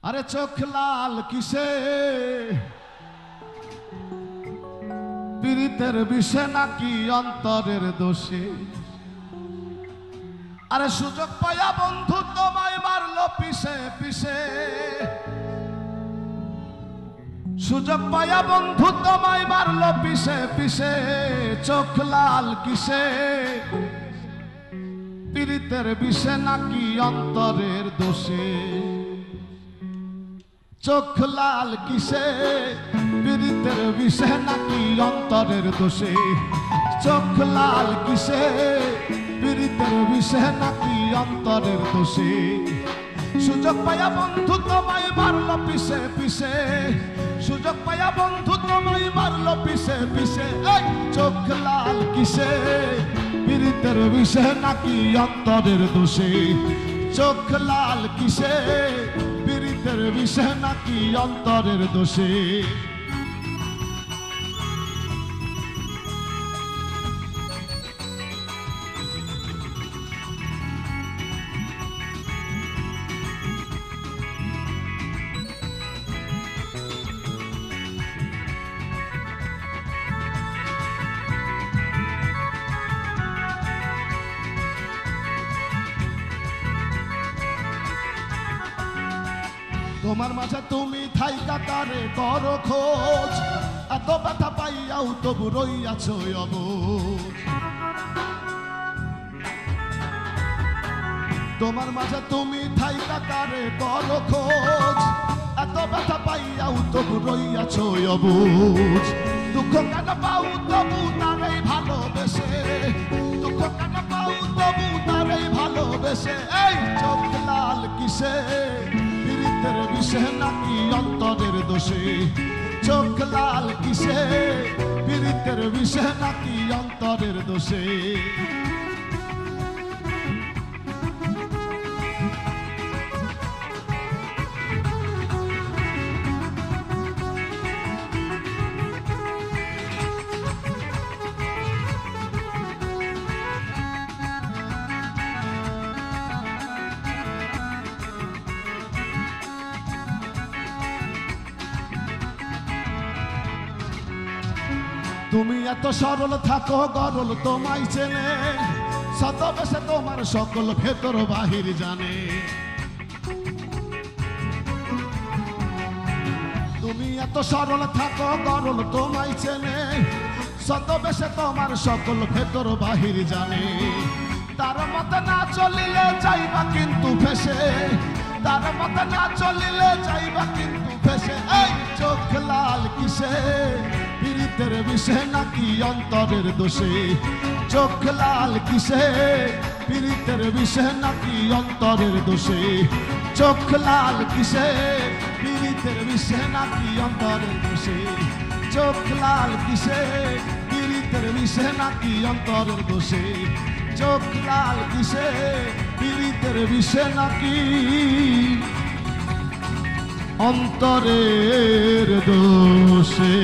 আরে চোখ লাল কিসে পীড়িতের বিষে নাকি অন্তরের দোষে আরে সুযোগ পায়া বন্ধু তোমায় মারলো পিছে পিছে সুযোগ পায়া বন্ধু তোমায় মারলো পিছে পিছে চোখ লাল কিসে পীড়িতের বিষে নাকি অন্তরের দোষে চোখ লাল কিসে পীড়িতের বিষে নাকি অন্তরের দোষে চোখ লাল কিসে পীড়িতের বিষে নাকি অন্তরের দোষে সুযোগ পায়া বন্ধু তোমায় মারলো পিছে পিছে সুযোগ পায়া বন্ধু তোমায় মারলো পিছে পিছে চোখ লাল কিসে পীড়িতের বিষে নাকি অন্তরের দোষে চোখ লাল কিসে পীড়িতের বিষে নাকি অন্তরের দোষে তোমার মাঝে তুমি থাইকা কারে করো খোঁজ এত ব্যথা পাইয়াও তবু রইয়াছো অবুঝ তোমার মাঝে তুমি থাইকা কারে করো খোঁজ এত ব্যথা পাইয়াও তবু রইয়াছো অবুঝ দুঃখ কেন পাও তবু তারেই ভালোবেসে দুঃখ কেন পাও তবু তারেই ভালোবেসে এই চোখ লাল কিসে পীড়িতের বিষে নাকি অন্তরের দোষে চোখ লাল কিসে পীড়িতের বিষে নাকি অন্তরের দোষে তুমি এত সরল থাকো গরল তোমায় চেনে ছদ্মবেশে তোমার সকল ভেতর বাহির জানে তুমি এত সরল থাকো গরল তোমায় চেনে ছদ্মবেশে তোমার সকল ভেতর বাহির জানে তার মতে না চলিলে যাইবা কিন্তু ফেসে তার মতে না চলিলে যাইবা কিন্তু ফেসে এই চোখ লাল কিসে পীড়িতের বিষে নাকি অন্তরের দোষে চোখ লাল কিসে পীড়িতের বিষে নাকি অন্তরের দোষে চোখ লাল কিসে পীড়িতের বিষে নাকি অন্তরের দোষে চোখ লাল কিসে পীড়িতের বিষে নাকি অন্তরের দোষে চোখ লাল কিসে পীড়িতের বিষে নাকি অন্তরের দোষে।